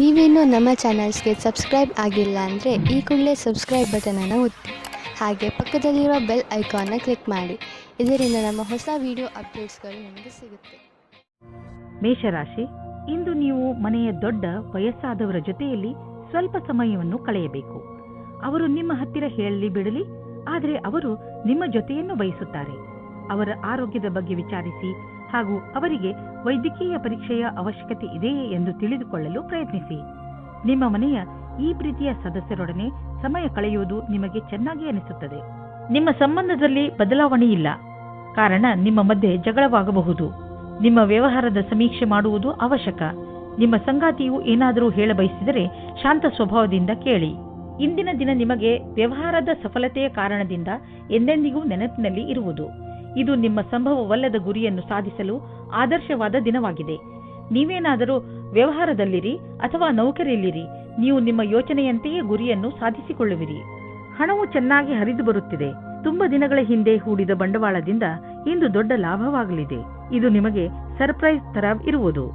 ನೀವೇನೂ ನಮ್ಮ ಚಾನಲ್ಸ್ಗೆ ಸಬ್ಸ್ಕ್ರೈಬ್ ಆಗಿಲ್ಲ ಅಂದರೆ ಈ ಕೂಡಲೇ ಸಬ್ಸ್ಕ್ರೈಬ್ ಬಟನನ್ನು ಒತ್ತಿ ಹಾಗೆ ಪಕ್ಕದಲ್ಲಿರೋ ಬೆಲ್ ಐಕಾನ್ನ ಕ್ಲಿಕ್ ಮಾಡಿ. ಇದರಿಂದ ನಮ್ಮ ಹೊಸ ವಿಡಿಯೋ ಅಪ್ಡೇಟ್ಸ್ಗಳು ನಿಮಗೆ ಸಿಗುತ್ತೆ. ಮೇಷರಾಶಿ, ಇಂದು ನೀವು ಮನೆಯ ದೊಡ್ಡ ವಯಸ್ಸಾದವರ ಜೊತೆಯಲ್ಲಿ ಸ್ವಲ್ಪ ಸಮಯವನ್ನು ಕಳೆಯಬೇಕು. ಅವರು ನಿಮ್ಮ ಹತ್ತಿರ ಹೇಳಲಿ ಬಿಡಲಿ, ಆದರೆ ಅವರು ನಿಮ್ಮ ಜೊತೆಯನ್ನು ಬಯಸುತ್ತಾರೆ. ಅವರ ಆರೋಗ್ಯದ ಬಗ್ಗೆ ವಿಚಾರಿಸಿ ಹಾಗೂ ಅವರಿಗೆ ವೈದ್ಯಕೀಯ ಪರೀಕ್ಷೆಯ ಅವಶ್ಯಕತೆ ಇದೆಯೇ ಎಂದು ತಿಳಿದುಕೊಳ್ಳಲು ಪ್ರಯತ್ನಿಸಿ. ನಿಮ್ಮ ಮನೆಯ ಈ ಪ್ರೀತಿಯ ಸದಸ್ಯರೊಡನೆ ಸಮಯ ಕಳೆಯುವುದು ನಿಮಗೆ ಚೆನ್ನಾಗಿ ಅನಿಸುತ್ತದೆ. ನಿಮ್ಮ ಸಂಬಂಧದಲ್ಲಿ ಬದಲಾವಣೆ ಇಲ್ಲ, ಕಾರಣ ನಿಮ್ಮ ಮಧ್ಯೆ ಜಗಳವಾಗಬಹುದು. ನಿಮ್ಮ ವ್ಯವಹಾರದ ಸಮೀಕ್ಷೆ ಮಾಡುವುದು ಅವಶ್ಯಕ. ನಿಮ್ಮ ಸಂಗಾತಿಯು ಏನಾದರೂ ಹೇಳಬಯಸಿದರೆ ಶಾಂತ ಸ್ವಭಾವದಿಂದ ಕೇಳಿ. ಇಂದಿನ ದಿನ ನಿಮಗೆ ವ್ಯವಹಾರದ ಸಫಲತೆಯ ಕಾರಣದಿಂದ ಎಂದೆಂದಿಗೂ ನೆನಪಿನಲ್ಲಿ ಇರುವುದು. ಇದು ನಿಮ್ಮ ಸಂಭವವಲ್ಲದ ಗುರಿಯನ್ನು ಸಾಧಿಸಲು ಆದರ್ಶವಾದ ದಿನವಾಗಿದೆ. ನೀವೇನಾದರೂ ವ್ಯವಹಾರದಲ್ಲಿರಿ ಅಥವಾ ನೌಕರಿಯಲ್ಲಿರಿ, ನೀವು ನಿಮ್ಮ ಯೋಚನೆಯಂತೆಯೇ ಗುರಿಯನ್ನು ಸಾಧಿಸಿಕೊಳ್ಳುವಿರಿ. ಹಣವು ಚೆನ್ನಾಗಿ ಹರಿದು ಬರುತ್ತಿದೆ. ತುಂಬಾ ದಿನಗಳ ಹಿಂದೆ ಹೂಡಿದ ಬಂಡವಾಳದಿಂದ ಇಂದು ದೊಡ್ಡ ಲಾಭವಾಗಲಿದೆ. ಇದು ನಿಮಗೆ ಸರ್ಪ್ರೈಸ್ ತರ ಇರುವುದು.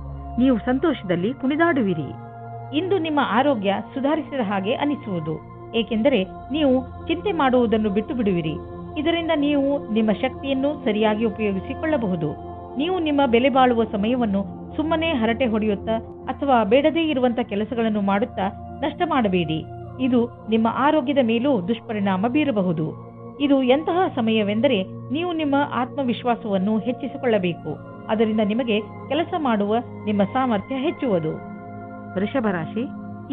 ನೀವು ಸಂತೋಷದಲ್ಲಿ ಕುಣಿದಾಡುವಿರಿ. ಇಂದು ನಿಮ್ಮ ಆರೋಗ್ಯ ಸುಧಾರಿಸಿದ ಹಾಗೆ ಅನಿಸುವುದು, ಏಕೆಂದರೆ ನೀವು ಚಿಂತೆ ಮಾಡುವುದನ್ನು ಬಿಟ್ಟು ಬಿಡುವಿರಿ. ಇದರಿಂದ ನೀವು ನಿಮ್ಮ ಶಕ್ತಿಯನ್ನು ಸರಿಯಾಗಿ ಉಪಯೋಗಿಸಿಕೊಳ್ಳಬಹುದು. ನೀವು ನಿಮ್ಮ ಬೆಲೆ ಬಾಳುವ ಸಮಯವನ್ನು ಸುಮ್ಮನೆ ಹರಟೆ ಹೊಡೆಯುತ್ತಾ ಅಥವಾ ಬೇಡದೇ ಇರುವಂತಹ ಕೆಲಸಗಳನ್ನು ಮಾಡುತ್ತಾ ನಷ್ಟ ಮಾಡಬೇಡಿ. ಇದು ನಿಮ್ಮ ಆರೋಗ್ಯದ ಮೇಲೂ ದುಷ್ಪರಿಣಾಮ ಬೀರಬಹುದು. ಇದು ಎಂತಹ ಸಮಯವೆಂದರೆ ನೀವು ನಿಮ್ಮ ಆತ್ಮವಿಶ್ವಾಸವನ್ನು ಹೆಚ್ಚಿಸಿಕೊಳ್ಳಬೇಕು. ಅದರಿಂದ ನಿಮಗೆ ಕೆಲಸ ಮಾಡುವ ನಿಮ್ಮ ಸಾಮರ್ಥ್ಯ ಹೆಚ್ಚುವುದು. ವೃಷಭ ರಾಶಿ,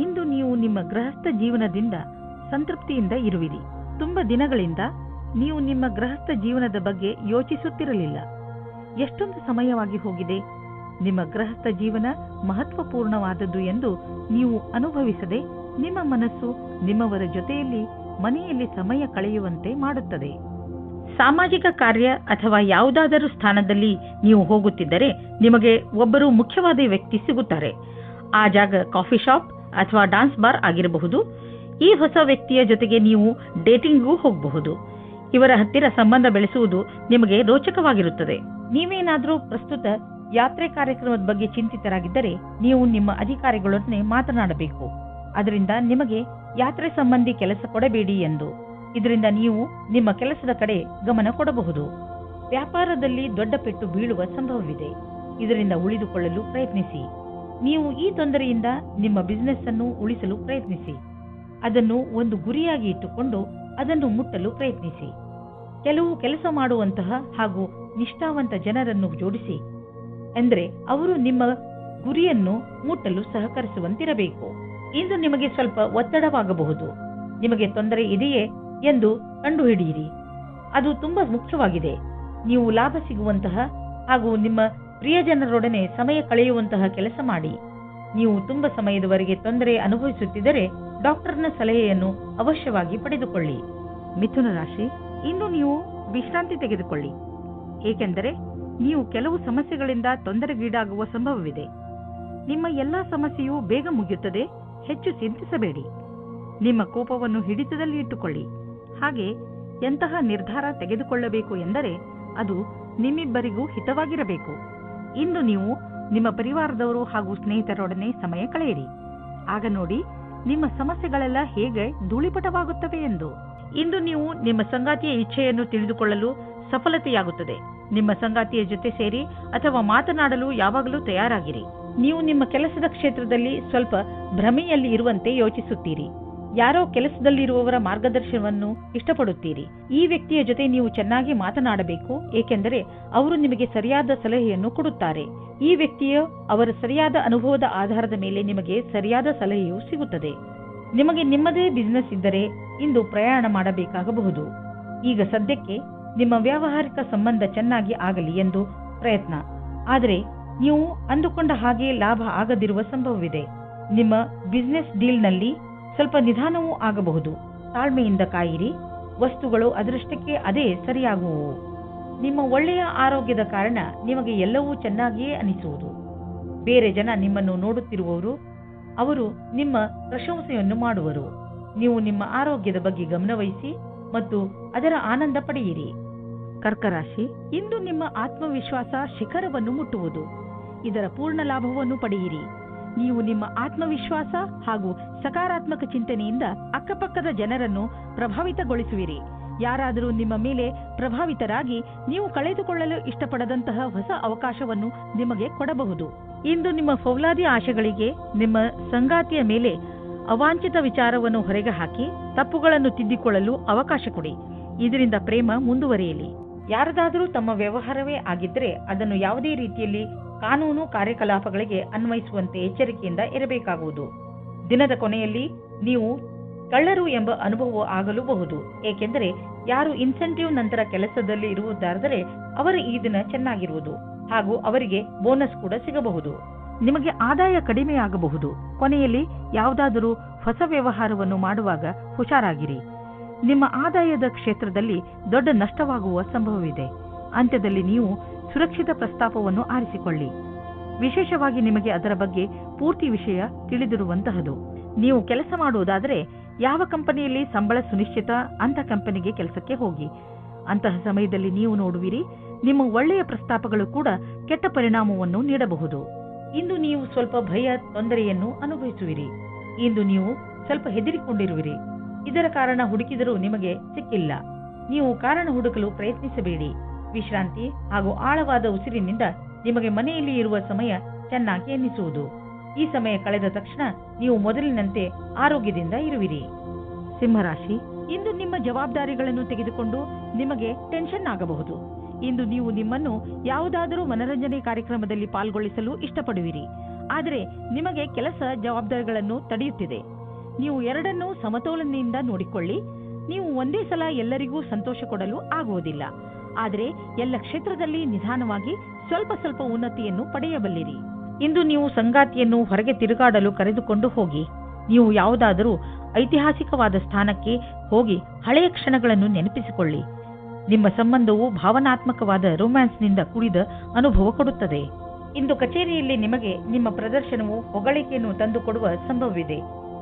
ಇಂದು ನೀವು ನಿಮ್ಮ ಗೃಹಸ್ಥ ಜೀವನದಿಂದ ಸಂತೃಪ್ತಿಯಿಂದ ಇರುವಿರಿ. ತುಂಬ ದಿನಗಳಿಂದ ನೀವು ನಿಮ್ಮ ಗೃಹಸ್ಥ ಜೀವನದ ಬಗ್ಗೆ ಯೋಚಿಸುತ್ತಿರಲಿಲ್ಲ. ಎಷ್ಟೊಂದು ಸಮಯವಾಗಿ ಹೋಗಿದೆ. ನಿಮ್ಮ ಗೃಹಸ್ಥ ಜೀವನ ಮಹತ್ವಪೂರ್ಣವಾದದ್ದು ಎಂದು ನೀವು ಅನುಭವಿಸದೆ ನಿಮ್ಮ ಮನಸ್ಸು ನಿಮ್ಮವರ ಜೊತೆಯಲ್ಲಿ ಮನೆಯಲ್ಲಿ ಸಮಯ ಕಳೆಯುವಂತೆ ಮಾಡುತ್ತದೆ. ಸಾಮಾಜಿಕ ಕಾರ್ಯ ಅಥವಾ ಯಾವುದಾದರೂ ಸ್ಥಾನದಲ್ಲಿ ನೀವು ಹೋಗುತ್ತಿದ್ದರೆ ನಿಮಗೆ ಒಬ್ಬರು ಮುಖ್ಯವಾದ ವ್ಯಕ್ತಿ ಸಿಗುತ್ತಾರೆ. ಆ ಜಾಗ ಕಾಫಿ ಶಾಪ್ ಅಥವಾ ಡಾನ್ಸ್ ಬಾರ್ ಆಗಿರಬಹುದು. ಈ ಹೊಸ ವ್ಯಕ್ತಿಯ ಜೊತೆಗೆ ನೀವು ಡೇಟಿಂಗ್ಗೂ ಹೋಗಬಹುದು. ಇವರ ಹತ್ತಿರ ಸಂಬಂಧ ಬೆಳೆಸುವುದು ನಿಮಗೆ ರೋಚಕವಾಗಿರುತ್ತದೆ. ನೀವೇನಾದರೂ ಪ್ರಸ್ತುತ ಯಾತ್ರೆ ಕಾರ್ಯಕ್ರಮದ ಬಗ್ಗೆ ಚಿಂತಿತರಾಗಿದ್ದರೆ ನೀವು ನಿಮ್ಮ ಅಧಿಕಾರಿಗಳೊಡನೆ ಮಾತನಾಡಬೇಕು. ಅದರಿಂದ ನಿಮಗೆ ಯಾತ್ರೆ ಸಂಬಂಧಿ ಕೆಲಸ ಕೊಡಬೇಡಿ ಎಂದು. ಇದರಿಂದ ನೀವು ನಿಮ್ಮ ಕೆಲಸದ ಕಡೆ ಗಮನ ಕೊಡಬಹುದು. ವ್ಯಾಪಾರದಲ್ಲಿ ದೊಡ್ಡ ಪೆಟ್ಟು ಬೀಳುವ ಸಂಭವವಿದೆ. ಇದರಿಂದ ಉಳಿದುಕೊಳ್ಳಲು ಪ್ರಯತ್ನಿಸಿ. ನೀವು ಈ ತೊಂದರೆಯಿಂದ ನಿಮ್ಮ ಬಿಸಿನೆಸ್ ಅನ್ನು ಉಳಿಸಲು ಪ್ರಯತ್ನಿಸಿ. ಅದನ್ನು ಒಂದು ಗುರಿಯಾಗಿ ಇಟ್ಟುಕೊಂಡು ಅದನ್ನು ಮುಟ್ಟಲು ಪ್ರಯತ್ನಿಸಿ. ಕೆಲವು ಕೆಲಸ ಮಾಡುವಂತಹ ಹಾಗೂ ನಿಷ್ಠಾವಂತ ಜನರನ್ನು ಜೋಡಿಸಿ, ಎಂದರೆ ಅವರು ನಿಮ್ಮ ಗುರಿಯನ್ನು ಮುಟ್ಟಲು ಸಹಕರಿಸುವಂತಿರಬೇಕು. ಇಂದು ನಿಮಗೆ ಸ್ವಲ್ಪ ಒತ್ತಡವಾಗಬಹುದು. ನಿಮಗೆ ತೊಂದರೆ ಇದೆಯೇ ಎಂದು ಕಂಡುಹಿಡಿಯಿರಿ. ಅದು ತುಂಬಾ ಮುಖ್ಯವಾಗಿದೆ. ನೀವು ಲಾಭ ಸಿಗುವಂತಹ ಹಾಗೂ ನಿಮ್ಮ ಪ್ರಿಯಜನರೊಡನೆ ಸಮಯ ಕಳೆಯುವಂತಹ ಕೆಲಸ ಮಾಡಿ. ನೀವು ತುಂಬಾ ಸಮಯದವರೆಗೆ ತೊಂದರೆ ಅನುಭವಿಸುತ್ತಿದ್ದರೆ ಡಾಕ್ಟರ್ನ ಸಲಹೆಯನ್ನು ಅವಶ್ಯವಾಗಿ ಪಡೆದುಕೊಳ್ಳಿ. ಮಿಥುನ ರಾಶಿ, ಇಂದು ನೀವು ವಿಶ್ರಾಂತಿ ತೆಗೆದುಕೊಳ್ಳಿ, ಏಕೆಂದರೆ ನೀವು ಕೆಲವು ಸಮಸ್ಯೆಗಳಿಂದ ತೊಂದರೆಗೀಡಾಗುವ ಸಂಭವವಿದೆ. ನಿಮ್ಮ ಎಲ್ಲಾ ಸಮಸ್ಯೆಯೂ ಬೇಗ ಮುಗಿಯುತ್ತದೆ. ಹೆಚ್ಚು ಚಿಂತಿಸಬೇಡಿ. ನಿಮ್ಮ ಕೋಪವನ್ನು ಹಿಡಿತದಲ್ಲಿ ಇಟ್ಟುಕೊಳ್ಳಿ. ಹಾಗೆ ಎಂತಹ ನಿರ್ಧಾರ ತೆಗೆದುಕೊಳ್ಳಬೇಕು ಎಂದರೆ ಅದು ನಿಮ್ಮಿಬ್ಬರಿಗೂ ಹಿತವಾಗಿರಬೇಕು. ಇಂದು ನೀವು ನಿಮ್ಮ ಪರಿವಾರದವರು ಹಾಗೂ ಸ್ನೇಹಿತರೊಡನೆ ಸಮಯ ಕಳೆಯಿರಿ. ಆಗ ನೋಡಿ ನಿಮ್ಮ ಸಮಸ್ಯೆಗಳೆಲ್ಲ ಹೇಗೆ ಧೂಳಿಪಟವಾಗುತ್ತವೆ ಎಂದು. ಇಂದು ನೀವು ನಿಮ್ಮ ಸಂಗಾತಿಯ ಇಚ್ಛೆಯನ್ನು ತಿಳಿದುಕೊಳ್ಳಲು ಸಫಲತೆಯಾಗುತ್ತದೆ. ನಿಮ್ಮ ಸಂಗಾತಿಯ ಜೊತೆ ಸೇರಿ ಅಥವಾ ಮಾತನಾಡಲು ಯಾವಾಗಲೂ ತಯಾರಾಗಿರಿ. ನೀವು ನಿಮ್ಮ ಕೆಲಸದ ಕ್ಷೇತ್ರದಲ್ಲಿ ಸ್ವಲ್ಪ ಭ್ರಮೆಯಲ್ಲಿ ಇರುವಂತೆ ಯೋಚಿಸುತ್ತೀರಿ. ಯಾರೋ ಕೆಲಸದಲ್ಲಿರುವವರ ಮಾರ್ಗದರ್ಶನವನ್ನು ಇಷ್ಟಪಡುತ್ತೀರಿ. ಈ ವ್ಯಕ್ತಿಯ ಜೊತೆ ನೀವು ಚೆನ್ನಾಗಿ ಮಾತನಾಡಬೇಕು, ಏಕೆಂದರೆ ಅವರು ನಿಮಗೆ ಸರಿಯಾದ ಸಲಹೆಯನ್ನು ಕೊಡುತ್ತಾರೆ. ಈ ವ್ಯಕ್ತಿಯ ಅವರ ಸರಿಯಾದ ಅನುಭವದ ಆಧಾರದ ಮೇಲೆ ನಿಮಗೆ ಸರಿಯಾದ ಸಲಹೆಯೂ ಸಿಗುತ್ತದೆ. ನಿಮಗೆ ನಿಮ್ಮದೇ ಬಿಸಿನೆಸ್ ಇದ್ದರೆ ಇಂದು ಪ್ರಯಾಣ ಮಾಡಬೇಕಾಗಬಹುದು. ಈಗ ಸದ್ಯಕ್ಕೆ ನಿಮ್ಮ ವ್ಯಾವಹಾರಿಕ ಸಂಬಂಧ ಚೆನ್ನಾಗಿ ಆಗಲಿ ಎಂದು ಪ್ರಯತ್ನ, ಆದರೆ ನೀವು ಅಂದುಕೊಂಡ ಹಾಗೆ ಲಾಭ ಆಗದಿರುವ ಸಂಭವವಿದೆ. ನಿಮ್ಮ ಬಿಸಿನೆಸ್ ಡೀಲ್ನಲ್ಲಿ ಸ್ವಲ್ಪ ನಿಧಾನವೂ ಆಗಬಹುದು. ತಾಳ್ಮೆಯಿಂದ ಕಾಯಿರಿ. ವಸ್ತುಗಳು ಅದರಷ್ಟಕ್ಕೆ ಅದೇ ಸರಿಯಾಗುವು. ನಿಮ್ಮ ಒಳ್ಳೆಯ ಆರೋಗ್ಯದ ಕಾರಣ ನಿಮಗೆ ಎಲ್ಲವೂ ಚೆನ್ನಾಗಿಯೇ ಅನಿಸುವುದು. ಬೇರೆ ಜನ ನಿಮ್ಮನ್ನು ನೋಡುತ್ತಿರುವವರು, ಅವರು ನಿಮ್ಮ ಪ್ರಶಂಸೆಯನ್ನು ಮಾಡುವರು. ನೀವು ನಿಮ್ಮ ಆರೋಗ್ಯದ ಬಗ್ಗೆ ಗಮನವಹಿಸಿ ಮತ್ತು ಅದರ ಆನಂದ ಪಡೆಯಿರಿ. ಕರ್ಕರಾಶಿ, ಇಂದು ನಿಮ್ಮ ಆತ್ಮವಿಶ್ವಾಸ ಶಿಖರವನ್ನು ಮುಟ್ಟುವುದು. ಇದರ ಪೂರ್ಣ ಲಾಭವನ್ನು ಪಡೆಯಿರಿ. ನೀವು ನಿಮ್ಮ ಆತ್ಮವಿಶ್ವಾಸ ಹಾಗೂ ಸಕಾರಾತ್ಮಕ ಚಿಂತನೆಯಿಂದ ಅಕ್ಕಪಕ್ಕದ ಜನರನ್ನು ಪ್ರಭಾವಿತಗೊಳಿಸುವಿರಿ. ಯಾರಾದರೂ ನಿಮ್ಮ ಮೇಲೆ ಪ್ರಭಾವಿತರಾಗಿ ನೀವು ಕಳೆದುಕೊಳ್ಳಲು ಇಷ್ಟಪಡದಂತಹ ಹೊಸ ಅವಕಾಶವನ್ನು ನಿಮಗೆ ಕೊಡಬಹುದು. ಇಂದು ನಿಮ್ಮ ಫೌಲಾದಿ ಆಶೆಗಳಿಗೆ ನಿಮ್ಮ ಸಂಗಾತಿಯ ಮೇಲೆ ಅವಾಂಛಿತ ವಿಚಾರವನ್ನು ಹೊರಗೆ ಹಾಕಿ ತಪ್ಪುಗಳನ್ನು ತಿದ್ದಿಕೊಳ್ಳಲು ಅವಕಾಶ ಕೊಡಿ. ಇದರಿಂದ ಪ್ರೇಮ ಮುಂದುವರಿಯಲಿ. ಯಾರದಾದರೂ ತಮ್ಮ ವ್ಯವಹಾರವೇ ಆಗಿದ್ದರೆ ಅದನ್ನು ಯಾವುದೇ ರೀತಿಯಲ್ಲಿ ಕಾನೂನು ಕಾರ್ಯಕಲಾಪಗಳಿಗೆ ಅನ್ವಯಿಸುವಂತೆ ಎಚ್ಚರಿಕೆಯಿಂದ ಇರಬೇಕಾಗುವುದು. ದಿನದ ಕೊನೆಯಲ್ಲಿ ನೀವು ಕಳ್ಳರು ಎಂಬ ಅನುಭವ ಆಗಲೂಬಹುದು. ಏಕೆಂದರೆ ಯಾರು ಇನ್ಸೆಂಟಿವ್ ನಂತರ ಕೆಲಸದಲ್ಲಿ ಇರುವುದಾದರೆ ಅವರ ಈ ದಿನ ಚೆನ್ನಾಗಿರುವುದು ಹಾಗೂ ಅವರಿಗೆ ಬೋನಸ್ ಕೂಡ ಸಿಗಬಹುದು. ನಿಮಗೆ ಆದಾಯ ಕಡಿಮೆಯಾಗಬಹುದು. ಕೊನೆಯಲ್ಲಿ ಯಾವುದಾದರೂ ಹೊಸ ವ್ಯವಹಾರವನ್ನು ಮಾಡುವಾಗ ಹುಷಾರಾಗಿರಿ. ನಿಮ್ಮ ಆದಾಯದ ಕ್ಷೇತ್ರದಲ್ಲಿ ದೊಡ್ಡ ನಷ್ಟವಾಗುವ ಸಂಭವವಿದೆ. ಅಂತ್ಯದಲ್ಲಿ ನೀವು ಸುರಕ್ಷಿತ ಪ್ರಸ್ತಾಪವನ್ನು ಆರಿಸಿಕೊಳ್ಳಿ. ವಿಶೇಷವಾಗಿ ನಿಮಗೆ ಅದರ ಬಗ್ಗೆ ಪೂರ್ತಿ ವಿಷಯ ತಿಳಿದಿರುವಂತಹದು. ನೀವು ಕೆಲಸ ಮಾಡುವುದಾದರೆ ಯಾವ ಕಂಪನಿಯಲ್ಲಿ ಸಂಬಳ ಸುನಿಶ್ಚಿತ ಅಂತ ಕಂಪನಿಗೆ ಕೆಲಸಕ್ಕೆ ಹೋಗಿ. ಅಂತಹ ಸಮಯದಲ್ಲಿ ನೀವು ನೋಡುವಿರಿ, ನಿಮ್ಮ ಒಳ್ಳೆಯ ಪ್ರಸ್ತಾಪಗಳು ಕೂಡ ಕೆಟ್ಟ ಪರಿಣಾಮವನ್ನು ನೀಡಬಹುದು. ಇಂದು ನೀವು ಸ್ವಲ್ಪ ಭಯ ತೊಂದರೆಯನ್ನು ಅನುಭವಿಸುವಿರಿ. ಇಂದು ನೀವು ಸ್ವಲ್ಪ ಹೆದರಿಕೊಂಡಿರುವಿರಿ. ಇದರ ಕಾರಣ ಹುಡುಕಿದರೂ ನಿಮಗೆ ಸಿಕ್ಕಿಲ್ಲ. ನೀವು ಕಾರಣ ಹುಡುಕಲು ಪ್ರಯತ್ನಿಸಬೇಡಿ. ವಿಶ್ರಾಂತಿ ಹಾಗೂ ಆಳವಾದ ಉಸಿರಿನಿಂದ ನಿಮಗೆ ಮನೆಯಲ್ಲಿ ಇರುವ ಸಮಯ ಚೆನ್ನಾಗಿ ಎನ್ನಿಸುವುದು. ಈ ಸಮಯ ಕಳೆದ ತಕ್ಷಣ ನೀವು ಮೊದಲಿನಂತೆ ಆರೋಗ್ಯದಿಂದ ಇರುವಿರಿ. ಸಿಂಹರಾಶಿ, ಇಂದು ನಿಮ್ಮ ಜವಾಬ್ದಾರಿಗಳನ್ನು ತೆಗೆದುಕೊಂಡು ನಿಮಗೆ ಟೆನ್ಷನ್ ಆಗಬಹುದು. ಇಂದು ನೀವು ನಿಮ್ಮನ್ನು ಯಾವುದಾದರೂ ಮನರಂಜನೆ ಕಾರ್ಯಕ್ರಮದಲ್ಲಿ ಪಾಲ್ಗೊಳಿಸಲು ಇಷ್ಟಪಡುವಿರಿ. ಆದರೆ ನಿಮಗೆ ಕೆಲಸ ಜವಾಬ್ದಾರಿಗಳನ್ನು ತಡೆಯುತ್ತಿದೆ. ನೀವು ಎರಡನ್ನೂ ಸಮತೋಲನೆಯಿಂದ ನೋಡಿಕೊಳ್ಳಿ. ನೀವು ಒಂದೇ ಸಲ ಎಲ್ಲರಿಗೂ ಸಂತೋಷ ಕೊಡಲು ಆಗುವುದಿಲ್ಲ. ಆದರೆ ಎಲ್ಲ ಕ್ಷೇತ್ರದಲ್ಲಿ ನಿಧಾನವಾಗಿ ಸ್ವಲ್ಪ ಸ್ವಲ್ಪ ಉನ್ನತಿಯನ್ನು ಪಡೆಯಬಲ್ಲಿರಿ. ಇಂದು ನೀವು ಸಂಗಾತಿಯನ್ನು ಹೊರಗೆ ತಿರುಗಾಡಲು ಕರೆದುಕೊಂಡು ಹೋಗಿ. ನೀವು ಯಾವುದಾದರೂ ಐತಿಹಾಸಿಕವಾದ ಸ್ಥಾನಕ್ಕೆ ಹೋಗಿ ಹಳೆಯ ಕ್ಷಣಗಳನ್ನು ನೆನಪಿಸಿಕೊಳ್ಳಿ. ನಿಮ್ಮ ಸಂಬಂಧವು ಭಾವನಾತ್ಮಕವಾದ ರೊಮ್ಯಾನ್ಸ್ನಿಂದ ಕೂಡಿದ ಅನುಭವ ಕೊಡುತ್ತದೆ. ಇಂದು ಕಚೇರಿಯಲ್ಲಿ ನಿಮಗೆ ನಿಮ್ಮ ಪ್ರದರ್ಶನವು ಹೊಗಳಿಕೆಯನ್ನು ತಂದುಕೊಡುವ ಸಂಭವವಿದೆ.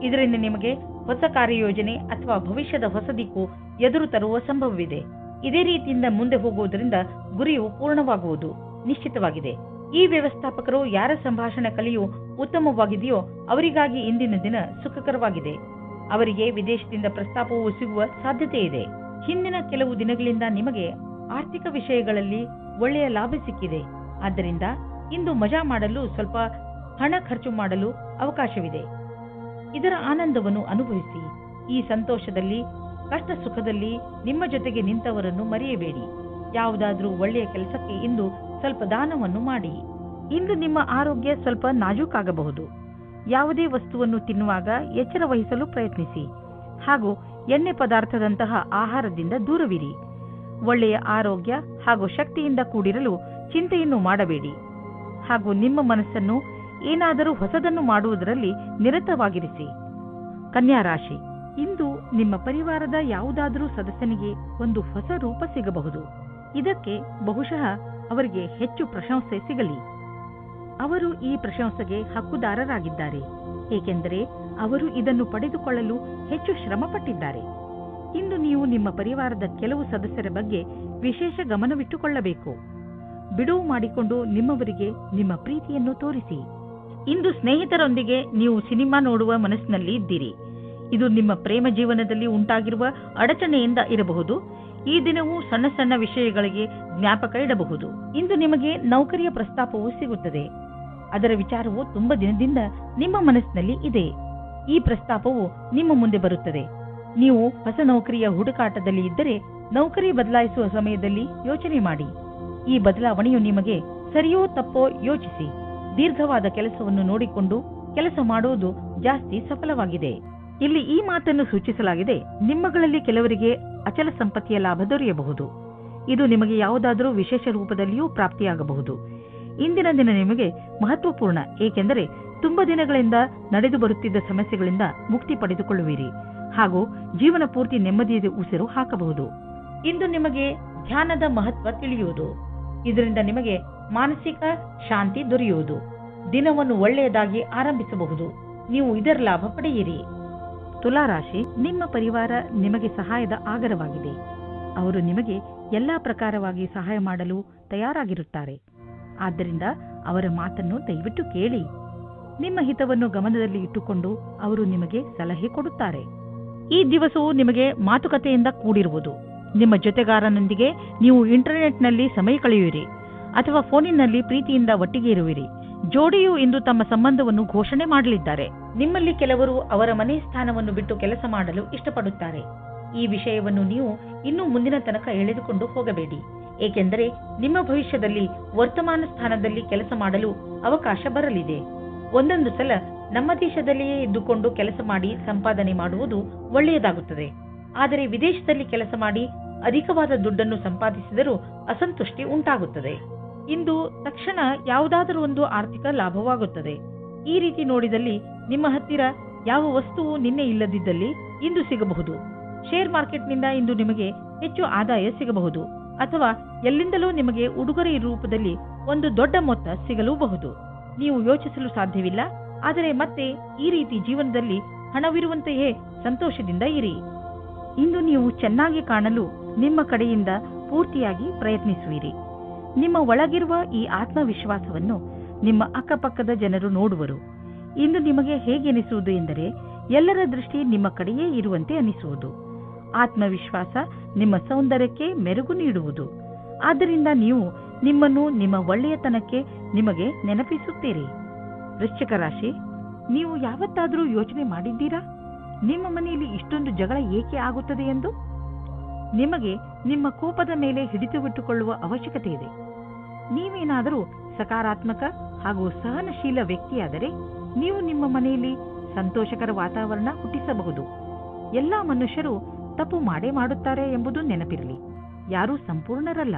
ಇದರಿಂದ ನಿಮಗೆ ಹೊಸ ಕಾರ್ಯಯೋಜನೆ ಅಥವಾ ಭವಿಷ್ಯದ ಹೊಸ ದಿಕ್ಕು ಎದುರು ತರುವ ಸಂಭವವಿದೆ. ಇದೇ ರೀತಿಯಿಂದ ಮುಂದೆ ಹೋಗುವುದರಿಂದ ಗುರಿಯು ಪೂರ್ಣವಾಗುವುದು ನಿಶ್ಚಿತವಾಗಿದೆ. ಈ ವ್ಯವಸ್ಥಾಪಕರು ಯಾರ ಸಂಭಾಷಣೆ ಕಲಿಯು ಉತ್ತಮವಾಗಿದೆಯೋ ಅವರಿಗಾಗಿ ಇಂದಿನ ದಿನ ಸುಖಕರವಾಗಿದೆ. ಅವರಿಗೆ ವಿದೇಶದಿಂದ ಪ್ರಸ್ತಾಪವು ಸಿಗುವ ಸಾಧ್ಯತೆ ಇದೆ. ಹಿಂದಿನ ಕೆಲವು ದಿನಗಳಿಂದ ನಿಮಗೆ ಆರ್ಥಿಕ ವಿಷಯಗಳಲ್ಲಿ ಒಳ್ಳೆಯ ಲಾಭ ಸಿಕ್ಕಿದೆ. ಆದ್ದರಿಂದ ಇಂದು ಮಜಾ ಮಾಡಲು ಸ್ವಲ್ಪ ಹಣ ಖರ್ಚು ಮಾಡಲು ಅವಕಾಶವಿದೆ. ಇದರ ಆನಂದವನ್ನು ಅನುಭವಿಸಿ. ಈ ಸಂತೋಷದಲ್ಲಿ ಕಷ್ಟ ಸುಖದಲ್ಲಿ ನಿಮ್ಮ ಜೊತೆಗೆ ನಿಂತವರನ್ನು ಮರೆಯಬೇಡಿ. ಯಾವುದಾದ್ರೂ ಒಳ್ಳೆಯ ಕೆಲಸಕ್ಕೆ ಇಂದು ಸ್ವಲ್ಪ ದಾನವನ್ನು ಮಾಡಿ. ಇಂದು ನಿಮ್ಮ ಆರೋಗ್ಯ ಸ್ವಲ್ಪ ನಾಜೂಕಾಗಬಹುದು. ಯಾವುದೇ ವಸ್ತುವನ್ನು ತಿನ್ನುವಾಗ ಎಚ್ಚರ ವಹಿಸಲು ಪ್ರಯತ್ನಿಸಿ ಹಾಗೂ ಎಣ್ಣೆ ಪದಾರ್ಥದಂತಹ ಆಹಾರದಿಂದ ದೂರವಿರಿ. ಒಳ್ಳೆಯ ಆರೋಗ್ಯ ಹಾಗೂ ಶಕ್ತಿಯಿಂದ ಕೂಡಿರಲು ಚಿಂತೆಯನ್ನು ಮಾಡಬೇಡಿ ಹಾಗೂ ನಿಮ್ಮ ಮನಸ್ಸನ್ನು ಏನಾದರೂ ಹೊಸದನ್ನು ಮಾಡುವುದರಲ್ಲಿ ನಿರತವಾಗಿರಿಸಿ. ಕನ್ಯಾ ರಾಶಿ, ಇಂದು ನಿಮ್ಮ ಪರಿವಾರದ ಯಾವುದಾದರೂ ಸದಸ್ಯನಿಗೆ ಒಂದು ಹೊಸ ರೂಪ ಸಿಗಬಹುದು. ಇದಕ್ಕೆ ಬಹುಶಃ ಅವರಿಗೆ ಹೆಚ್ಚು ಪ್ರಶಂಸೆ ಸಿಗಲಿ. ಅವರು ಈ ಪ್ರಶಂಸೆಗೆ ಹಕ್ಕುದಾರರಾಗಿದ್ದಾರೆ, ಏಕೆಂದರೆ ಅವರು ಇದನ್ನು ಪಡೆದುಕೊಳ್ಳಲು ಹೆಚ್ಚು ಶ್ರಮಪಟ್ಟಿದ್ದಾರೆ. ಇಂದು ನೀವು ನಿಮ್ಮ ಪರಿವಾರದ ಕೆಲವು ಸದಸ್ಯರ ಬಗ್ಗೆ ವಿಶೇಷ ಗಮನವಿಟ್ಟುಕೊಳ್ಳಬೇಕು. ಬಿಡುವು ಮಾಡಿಕೊಂಡು ನಿಮ್ಮವರಿಗೆ ನಿಮ್ಮ ಪ್ರೀತಿಯನ್ನು ತೋರಿಸಿ. ಇಂದು ಸ್ನೇಹಿತರೊಂದಿಗೆ ನೀವು ಸಿನಿಮಾ ನೋಡುವ ಮನಸ್ಸಿನಲ್ಲಿ ಇದ್ದೀರಿ. ಇದು ನಿಮ್ಮ ಪ್ರೇಮ ಜೀವನದಲ್ಲಿ ಉಂಟಾಗಿರುವ ಅಡಚಣೆಯಿಂದ ಇರಬಹುದು. ಈ ದಿನವೂ ಸಣ್ಣ ಸಣ್ಣ ವಿಷಯಗಳಿಗೆ ಜ್ಞಾಪಕ ಇಡಬಹುದು. ಇಂದು ನಿಮಗೆ ನೌಕರಿಯ ಪ್ರಸ್ತಾಪವು ಸಿಗುತ್ತದೆ. ಅದರ ವಿಚಾರವು ತುಂಬಾ ದಿನದಿಂದ ನಿಮ್ಮ ಮನಸ್ಸಿನಲ್ಲಿ ಇದೆ. ಈ ಪ್ರಸ್ತಾಪವು ನಿಮ್ಮ ಮುಂದೆ ಬರುತ್ತದೆ. ನೀವು ಹೊಸ ನೌಕರಿಯ ಹುಡುಕಾಟದಲ್ಲಿ ಇದ್ದರೆ ನೌಕರಿ ಬದಲಾಯಿಸುವ ಸಮಯದಲ್ಲಿ ಯೋಚನೆ ಮಾಡಿ. ಈ ಬದಲಾವಣೆಯು ನಿಮಗೆ ಸರಿಯೋ ತಪ್ಪೋ ಯೋಚಿಸಿ. ದೀರ್ಘವಾದ ಕೆಲಸವನ್ನು ನೋಡಿಕೊಂಡು ಕೆಲಸ ಮಾಡುವುದು ಜಾಸ್ತಿ ಸಫಲವಾಗಿದೆ. ಇಲ್ಲಿ ಈ ಮಾತನ್ನು ಸೂಚಿಸಲಾಗಿದೆ, ನಿಮ್ಮಗಳಲ್ಲಿ ಕೆಲವರಿಗೆ ಅಚಲ ಸಂಪತ್ತಿಯ ಲಾಭ ದೊರೆಯಬಹುದು. ಇದು ನಿಮಗೆ ಯಾವುದಾದರೂ ವಿಶೇಷ ರೂಪದಲ್ಲಿಯೂ ಪ್ರಾಪ್ತಿಯಾಗಬಹುದು. ಇಂದಿನ ದಿನ ನಿಮಗೆ ಮಹತ್ವಪೂರ್ಣ, ಏಕೆಂದರೆ ತುಂಬಾ ದಿನಗಳಿಂದ ನಡೆದು ಬರುತ್ತಿದ್ದ ಸಮಸ್ಯೆಗಳಿಂದ ಮುಕ್ತಿ ಪಡೆದುಕೊಳ್ಳುವಿರಿ ಹಾಗೂ ಜೀವನ ಪೂರ್ತಿ ನೆಮ್ಮದಿಯ ಉಸಿರು ಹಾಕಬಹುದು. ಇಂದು ನಿಮಗೆ ಧ್ಯಾನದ ಮಹತ್ವ ತಿಳಿಯುವುದು. ಇದರಿಂದ ನಿಮಗೆ ಮಾನಸಿಕ ಶಾಂತಿ ದೊರೆಯುವುದು. ದಿನವನ್ನು ಒಳ್ಳೆಯದಾಗಿ ಆರಂಭಿಸಬಹುದು. ನೀವು ಇದರ ಲಾಭ ಪಡೆಯಿರಿ. ತುಲಾರಾಶಿ, ನಿಮ್ಮ ಪರಿವಾರ ನಿಮಗೆ ಸಹಾಯದ ಆಗರವಾಗಿದೆ. ಅವರು ನಿಮಗೆ ಎಲ್ಲಾ ಪ್ರಕಾರವಾಗಿ ಸಹಾಯ ಮಾಡಲು ತಯಾರಾಗಿರುತ್ತಾರೆ. ಆದ್ದರಿಂದ ಅವರ ಮಾತನ್ನು ದಯವಿಟ್ಟು ಕೇಳಿ. ನಿಮ್ಮ ಹಿತವನ್ನು ಗಮನದಲ್ಲಿ ಇಟ್ಟುಕೊಂಡು ಅವರು ನಿಮಗೆ ಸಲಹೆ ಕೊಡುತ್ತಾರೆ. ಈ ದಿವಸವು ನಿಮಗೆ ಮಾತುಕತೆಯಿಂದ ಕೂಡಿರುವುದು. ನಿಮ್ಮ ಜೊತೆಗಾರನೊಂದಿಗೆ ನೀವು ಇಂಟರ್ನೆಟ್ನಲ್ಲಿ ಸಮಯ ಕಳೆಯುವಿರಿ ಅಥವಾ ಫೋನಿನಲ್ಲಿ ಪ್ರೀತಿಯಿಂದ ಒಟ್ಟಿಗೆ ಇರುವಿರಿ. ಜೋಡಿಯು ಇಂದು ತಮ್ಮ ಸಂಬಂಧವನ್ನು ಘೋಷಣೆ ಮಾಡಲಿದ್ದಾರೆ. ನಿಮ್ಮಲ್ಲಿ ಕೆಲವರು ಅವರ ಮನೆ ಸ್ಥಾನವನ್ನು ಬಿಟ್ಟು ಕೆಲಸ ಮಾಡಲು ಇಷ್ಟಪಡುತ್ತಾರೆ. ಈ ವಿಷಯವನ್ನು ನೀವು ಇನ್ನೂ ಮುಂದಿನ ತನಕ ಎಳೆದುಕೊಂಡು ಹೋಗಬೇಡಿ, ಏಕೆಂದರೆ ನಿಮ್ಮ ಭವಿಷ್ಯದಲ್ಲಿ ವರ್ತಮಾನ ಸ್ಥಾನದಲ್ಲಿ ಕೆಲಸ ಮಾಡಲು ಅವಕಾಶ ಬರಲಿದೆ. ಒಂದೊಂದು ಸಲ ನಮ್ಮ ದೇಶದಲ್ಲಿಯೇ ಇದ್ದುಕೊಂಡು ಕೆಲಸ ಮಾಡಿ ಸಂಪಾದನೆ ಮಾಡುವುದು ಒಳ್ಳೆಯದಾಗುತ್ತದೆ. ಆದರೆ ವಿದೇಶದಲ್ಲಿ ಕೆಲಸ ಮಾಡಿ ಅಧಿಕವಾದ ದುಡ್ಡನ್ನು ಸಂಪಾದಿಸಿದರೂ ಅಸಂತುಷ್ಟಿ ಉಂಟಾಗುತ್ತದೆ. ಇಂದು ತಕ್ಷಣ ಯಾವುದಾದರೂ ಒಂದು ಆರ್ಥಿಕ ಲಾಭವಾಗುತ್ತದೆ. ಈ ರೀತಿ ನೋಡಿದಲ್ಲಿ ನಿಮ್ಮ ಹತ್ತಿರ ಯಾವ ವಸ್ತುವು ನಿನ್ನೆ ಇಲ್ಲದಿದ್ದಲ್ಲಿ ಇಂದು ಸಿಗಬಹುದು. ಶೇರ್ ಮಾರ್ಕೆಟ್ನಿಂದ ಇಂದು ನಿಮಗೆ ಹೆಚ್ಚು ಆದಾಯ ಸಿಗಬಹುದು, ಅಥವಾ ಎಲ್ಲಿಂದಲೂ ನಿಮಗೆ ಉಡುಗೊರೆ ರೂಪದಲ್ಲಿ ಒಂದು ದೊಡ್ಡ ಮೊತ್ತ ಸಿಗಲೂಬಹುದು. ನೀವು ಯೋಚಿಸಲು ಸಾಧ್ಯವಿಲ್ಲ, ಆದರೆ ಮತ್ತೆ ಈ ರೀತಿ ಜೀವನದಲ್ಲಿ ಹಣವಿರುವಂತೆಯೇ ಸಂತೋಷದಿಂದ ಇರಿ. ಇಂದು ನೀವು ಚೆನ್ನಾಗಿ ಕಾಣಲು ನಿಮ್ಮ ಕಡೆಯಿಂದ ಪೂರ್ತಿಯಾಗಿ ಪ್ರಯತ್ನಿಸುವಿರಿ. ನಿಮ್ಮ ಒಳಗಿರುವ ಈ ಆತ್ಮವಿಶ್ವಾಸವನ್ನು ನಿಮ್ಮ ಅಕ್ಕಪಕ್ಕದ ಜನರು ನೋಡುವರು. ಇಂದು ನಿಮಗೆ ಹೇಗೆನಿಸುವುದು ಎಂದರೆ ಎಲ್ಲರ ದೃಷ್ಟಿ ನಿಮ್ಮ ಕಡೆಯೇ ಇರುವಂತೆ ಅನಿಸುವುದು. ಆತ್ಮವಿಶ್ವಾಸ ನಿಮ್ಮ ಸೌಂದರ್ಯಕ್ಕೆ ಮೆರುಗು ನೀಡುವುದು. ಆದ್ದರಿಂದ ನೀವು ನಿಮ್ಮನ್ನು ನಿಮ್ಮ ಒಳ್ಳೆಯತನಕ್ಕೆ ನಿಮಗೆ ನೆನಪಿಸುತ್ತೀರಿ. ವೃಶ್ಚಿಕ ರಾಶಿ, ನೀವು ಯಾವತ್ತಾದರೂ ಯೋಚನೆ ಮಾಡಿದ್ದೀರಾ ನಿಮ್ಮ ಮನೆಯಲ್ಲಿ ಇಷ್ಟೊಂದು ಜಗಳ ಏಕೆ ಆಗುತ್ತದೆ ಎಂದು? ನಿಮಗೆ ನಿಮ್ಮ ಕೋಪದ ಮೇಲೆ ಹಿಡಿತವಿಟ್ಟುಕೊಳ್ಳುವ ಅವಶ್ಯಕತೆ ಇದೆ. ನೀವೇನಾದರೂ ಸಕಾರಾತ್ಮಕ ಹಾಗೂ ಸಹನಶೀಲ ವ್ಯಕ್ತಿಯಾದರೆ ನೀವು ನಿಮ್ಮ ಮನೆಯಲ್ಲಿ ಸಂತೋಷಕರ ವಾತಾವರಣ ಹುಟ್ಟಿಸಬಹುದು. ಎಲ್ಲಾ ಮನುಷ್ಯರು ತಪ್ಪು ಮಾಡೇ ಮಾಡುತ್ತಾರೆ ಎಂಬುದು ನೆನಪಿರಲಿ. ಯಾರೂ ಸಂಪೂರ್ಣರಲ್ಲ.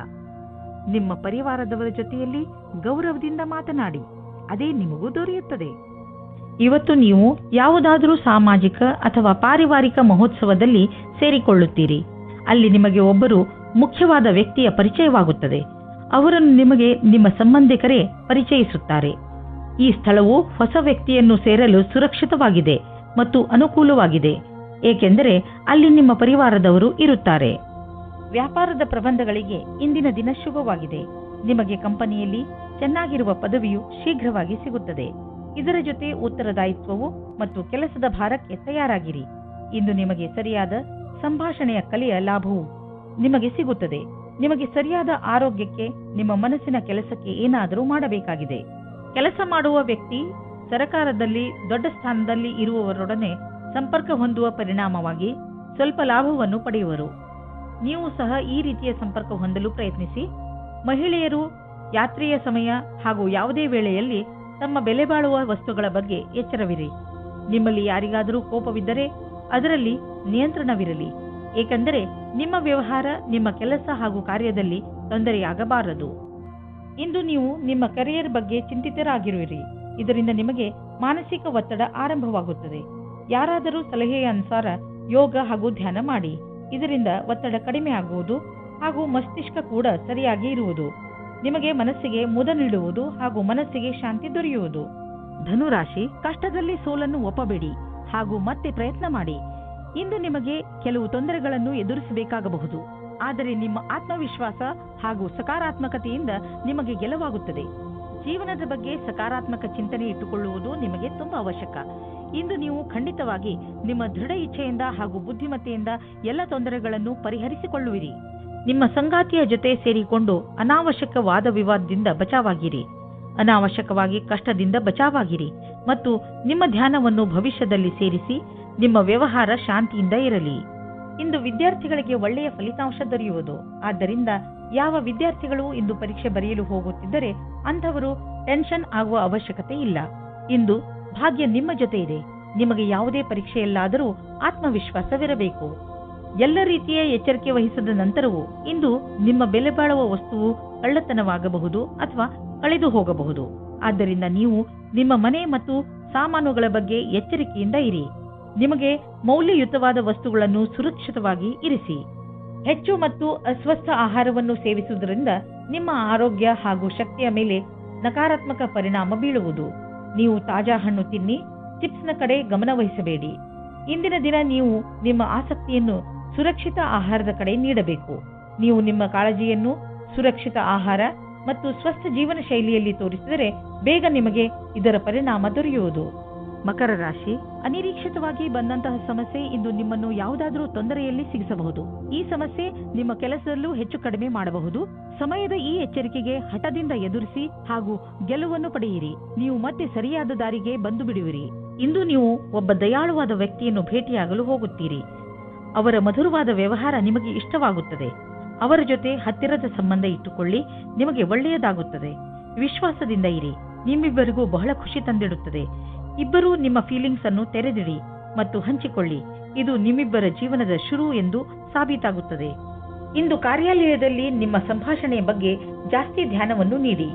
ನಿಮ್ಮ ಪರಿವಾರದವರ ಜೊತೆಯಲ್ಲಿ ಗೌರವದಿಂದ ಮಾತನಾಡಿ, ಅದೇ ನಿಮಗೂ ದೊರೆಯುತ್ತದೆ. ಇವತ್ತು ನೀವು ಯಾವುದಾದರೂ ಸಾಮಾಜಿಕ ಅಥವಾ ಪಾರಿವಾರಿಕ ಮಹೋತ್ಸವದಲ್ಲಿ ಸೇರಿಕೊಳ್ಳುತ್ತೀರಿ. ಅಲ್ಲಿ ನಿಮಗೆ ಒಬ್ಬರು ಮುಖ್ಯವಾದ ವ್ಯಕ್ತಿಯ ಪರಿಚಯವಾಗುತ್ತದೆ. ಅವರನ್ನು ನಿಮಗೆ ನಿಮ್ಮ ಸಂಬಂಧಿಕರೇ ಪರಿಚಯಿಸುತ್ತಾರೆ. ಈ ಸ್ಥಳವು ಹೊಸ ವ್ಯಕ್ತಿಯನ್ನು ಸೇರಲು ಸುರಕ್ಷಿತವಾಗಿದೆ ಮತ್ತು ಅನುಕೂಲವಾಗಿದೆ, ಏಕೆಂದರೆ ಅಲ್ಲಿ ನಿಮ್ಮ ಪರಿವಾರದವರು ಇರುತ್ತಾರೆ. ವ್ಯಾಪಾರದ ಪ್ರಬಂಧಗಳಿಗೆ ಇಂದಿನ ದಿನ ಶುಭವಾಗಿದೆ. ನಿಮಗೆ ಕಂಪನಿಯಲ್ಲಿ ಚೆನ್ನಾಗಿರುವ ಪದವಿಯು ಶೀಘ್ರವಾಗಿ ಸಿಗುತ್ತದೆ. ಇದರ ಜೊತೆ ಉತ್ತರದಾಯಿತ್ವವು ಮತ್ತು ಕೆಲಸದ ಭಾರಕ್ಕೆ ತಯಾರಾಗಿರಿ. ಇಂದು ನಿಮಗೆ ಸರಿಯಾದ ಸಂಭಾಷಣೆಯ ಕಲೆಯ ಲಾಭವು ನಿಮಗೆ ಸಿಗುತ್ತದೆ. ನಿಮಗೆ ಸರಿಯಾದ ಆರೋಗ್ಯಕ್ಕೆ ನಿಮ್ಮ ಮನಸ್ಸಿನ ಕೆಲಸಕ್ಕೆ ಏನಾದರೂ ಮಾಡಬೇಕಾಗಿದೆ. ಕೆಲಸ ಮಾಡುವ ವ್ಯಕ್ತಿ ಸರಕಾರದಲ್ಲಿ ದೊಡ್ಡ ಸ್ಥಾನದಲ್ಲಿ ಇರುವವರೊಡನೆ ಸಂಪರ್ಕ ಹೊಂದುವ ಪರಿಣಾಮವಾಗಿ ಸ್ವಲ್ಪ ಲಾಭವನ್ನು ಪಡೆಯುವರು. ನೀವು ಸಹ ಈ ರೀತಿಯ ಸಂಪರ್ಕ ಹೊಂದಲು ಪ್ರಯತ್ನಿಸಿ. ಮಹಿಳೆಯರು ಯಾತ್ರೆಯ ಸಮಯ ಹಾಗೂ ಯಾವುದೇ ವೇಳೆಯಲ್ಲಿ ತಮ್ಮ ಬೆಲೆ ಬಾಳುವ ವಸ್ತುಗಳ ಬಗ್ಗೆ ಎಚ್ಚರವಿರಿ. ನಿಮ್ಮಲ್ಲಿ ಯಾರಿಗಾದರೂ ಕೋಪವಿದ್ದರೆ ಅದರಲ್ಲಿ ನಿಯಂತ್ರಣವಿರಲಿ, ಏಕೆಂದರೆ ನಿಮ್ಮ ವ್ಯವಹಾರ ನಿಮ್ಮ ಕೆಲಸ ಹಾಗೂ ಕಾರ್ಯದಲ್ಲಿ ತೊಂದರೆಯಾಗಬಾರದು. ಇಂದು ನೀವು ನಿಮ್ಮ ಕರಿಯರ್ ಬಗ್ಗೆ ಚಿಂತಿತರಾಗಿರುವಿರಿ. ಇದರಿಂದ ನಿಮಗೆ ಮಾನಸಿಕ ಒತ್ತಡ ಆರಂಭವಾಗುತ್ತದೆ. ಯಾರಾದರೂ ಸಲಹೆಯ ಅನುಸಾರ ಯೋಗ ಹಾಗೂ ಧ್ಯಾನ ಮಾಡಿ. ಇದರಿಂದ ಒತ್ತಡ ಕಡಿಮೆ ಆಗುವುದು ಹಾಗೂ ಮಸ್ತಿಷ್ಕ ಕೂಡ ಸರಿಯಾಗಿ ಇರುವುದು. ನಿಮಗೆ ಮನಸ್ಸಿಗೆ ಮುದ ನೀಡುವುದು ಹಾಗೂ ಮನಸ್ಸಿಗೆ ಶಾಂತಿ ದೊರೆಯುವುದು. ಧನುರಾಶಿ, ಕಷ್ಟದಲ್ಲಿ ಸೋಲನ್ನು ಒಪ್ಪಬೇಡಿ ಹಾಗೂ ಮತ್ತೆ ಪ್ರಯತ್ನ ಮಾಡಿ. ಇಂದು ನಿಮಗೆ ಕೆಲವು ತೊಂದರೆಗಳನ್ನು ಎದುರಿಸಬೇಕಾಗಬಹುದು, ಆದರೆ ನಿಮ್ಮ ಆತ್ಮವಿಶ್ವಾಸ ಹಾಗೂ ಸಕಾರಾತ್ಮಕತೆಯಿಂದ ನಿಮಗೆ ಗೆಲುವಾಗುತ್ತದೆ. ಜೀವನದ ಬಗ್ಗೆ ಸಕಾರಾತ್ಮಕ ಚಿಂತನೆ ಇಟ್ಟುಕೊಳ್ಳುವುದು ನಿಮಗೆ ತುಂಬಾ ಅವಶ್ಯಕ. ಇಂದು ನೀವು ಖಂಡಿತವಾಗಿ ನಿಮ್ಮ ದೃಢ ಇಚ್ಛೆಯಿಂದ ಹಾಗೂ ಬುದ್ಧಿಮತ್ತೆಯಿಂದ ಎಲ್ಲ ತೊಂದರೆಗಳನ್ನು ಪರಿಹರಿಸಿಕೊಳ್ಳುವಿರಿ. ನಿಮ್ಮ ಸಂಗಾತಿಯ ಜೊತೆ ಸೇರಿಕೊಂಡು ಅನಾವಶ್ಯಕ ವಾದ ವಿವಾದದಿಂದ ಬಚಾವಾಗಿರಿ. ಅನಾವಶ್ಯಕವಾಗಿ ಕಷ್ಟದಿಂದ ಬಚಾವಾಗಿರಿ ಮತ್ತು ನಿಮ್ಮ ಧ್ಯಾನವನ್ನು ಭವಿಷ್ಯದಲ್ಲಿ ಸೇರಿಸಿ. ನಿಮ್ಮ ವ್ಯವಹಾರ ಶಾಂತಿಯಿಂದ ಇರಲಿ. ಇಂದು ವಿದ್ಯಾರ್ಥಿಗಳಿಗೆ ಒಳ್ಳೆಯ ಫಲಿತಾಂಶ ದೊರೆಯುವುದು. ಆದ್ದರಿಂದ ಯಾವ ವಿದ್ಯಾರ್ಥಿಗಳು ಇಂದು ಪರೀಕ್ಷೆ ಬರೆಯಲು ಹೋಗುತ್ತಿದ್ದರೆ ಅಂಥವರು ಟೆನ್ಷನ್ ಆಗುವ ಅವಶ್ಯಕತೆ ಇಲ್ಲ. ಇಂದು ಭಾಗ್ಯ ನಿಮ್ಮ ಜೊತೆ ಇದೆ. ನಿಮಗೆ ಯಾವುದೇ ಪರೀಕ್ಷೆಯಲ್ಲಾದರೂ ಆತ್ಮವಿಶ್ವಾಸವಿರಬೇಕು. ಎಲ್ಲ ರೀತಿಯ ಎಚ್ಚರಿಕೆ ವಹಿಸಿದ ನಂತರವೂ ಇಂದು ನಿಮ್ಮ ಬೆಲೆ ಬಾಳುವ ವಸ್ತುವು ಕಳ್ಳತನವಾಗಬಹುದು ಅಥವಾ ಕಳೆದು ಹೋಗಬಹುದು. ಆದ್ದರಿಂದ ನೀವು ನಿಮ್ಮ ಮನೆ ಮತ್ತು ಸಾಮಾನುಗಳ ಬಗ್ಗೆ ಎಚ್ಚರಿಕೆಯಿಂದ ಇರಿ. ನಿಮಗೆ ಮೌಲ್ಯಯುತವಾದ ವಸ್ತುಗಳನ್ನು ಸುರಕ್ಷಿತವಾಗಿ ಇರಿಸಿ. ಹೆಚ್ಚು ಮತ್ತು ಅಸ್ವಸ್ಥ ಆಹಾರವನ್ನು ಸೇವಿಸುವುದರಿಂದ ನಿಮ್ಮ ಆರೋಗ್ಯ ಹಾಗೂ ಶಕ್ತಿಯ ಮೇಲೆ ನಕಾರಾತ್ಮಕ ಪರಿಣಾಮ ಬೀಳುವುದು. ನೀವು ತಾಜಾ ಹಣ್ಣು ತಿನ್ನಿ. ಚಿಪ್ಸ್ನ ಕಡೆ ಗಮನ ವಹಿಸಬೇಡಿ. ಇಂದಿನ ದಿನ ನೀವು ನಿಮ್ಮ ಆಸಕ್ತಿಯನ್ನು ಸುರಕ್ಷಿತ ಆಹಾರದ ಕಡೆ ನೀಡಬೇಕು. ನೀವು ನಿಮ್ಮ ಕಾಳಜಿಯನ್ನು ಸುರಕ್ಷಿತ ಆಹಾರ, ಮತ್ತು ಸ್ವಸ್ಥ ಜೀವನ ಶೈಲಿಯಲ್ಲಿ ತೋರಿಸಿದರೆ ಬೇಗ ನಿಮಗೆ ಇದರ ಪರಿಣಾಮ ದೊರೆಯುವುದು. ಮಕರ ರಾಶಿ, ಅನಿರೀಕ್ಷಿತವಾಗಿ ಬಂದಂತಹ ಸಮಸ್ಯೆ ಇಂದು ನಿಮ್ಮನ್ನು ಯಾವುದಾದರೂ ತೊಂದರೆಯಲ್ಲಿ ಸಿಗಿಸಬಹುದು. ಈ ಸಮಸ್ಯೆ ನಿಮ್ಮ ಕೆಲಸದಲ್ಲೂ ಹೆಚ್ಚು ಕಡಿಮೆ ಮಾಡಬಹುದು. ಸಮಯದ ಈ ಎಚ್ಚರಿಕೆಗೆ ಹಠದಿಂದ ಎದುರಿಸಿ ಹಾಗೂ ಗೆಲುವನ್ನು ಪಡೆಯಿರಿ. ನೀವು ಮತ್ತೆ ಸರಿಯಾದ ದಾರಿಗೆ ಬಂದು ಬಿಡುವಿರಿ. ಇಂದು ನೀವು ಒಬ್ಬ ದಯಾಳುವಾದ ವ್ಯಕ್ತಿಯನ್ನು ಭೇಟಿಯಾಗಲು ಹೋಗುತ್ತೀರಿ. ಅವರ ಮಧುರವಾದ ವ್ಯವಹಾರ ನಿಮಗೆ ಇಷ್ಟವಾಗುತ್ತದೆ. ಅವರ ಜೊತೆ ಹತ್ತಿರದ ಸಂಬಂಧ ಇಟ್ಟುಕೊಳ್ಳಿ, ನಿಮಗೆ ಒಳ್ಳೆಯದಾಗುತ್ತದೆ. ವಿಶ್ವಾಸದಿಂದ ಇರಿ, ನಿಮ್ಮಿಬ್ಬರಿಗೂ ಬಹಳ ಖುಷಿ ತಂದಿಡುತ್ತದೆ. ಇಬ್ಬರೂ ನಿಮ್ಮ ಫೀಲಿಂಗ್ಸ್ ಅನ್ನು ತೆರೆದಿಡಿ ಮತ್ತು ಹಂಚಿಕೊಳ್ಳಿ. ಇದು ನಿಮ್ಮಿಬ್ಬರ ಜೀವನದ ಶುರು ಎಂದು ಸಾಬೀತಾಗುತ್ತದೆ. ಇಂದು ಕಾರ್ಯಾಲಯದಲ್ಲಿ ನಿಮ್ಮ ಸಂಭಾಷಣೆಯ ಬಗ್ಗೆ ಜಾಸ್ತಿ ಧ್ಯಾನವನ್ನು ನೀಡಿ.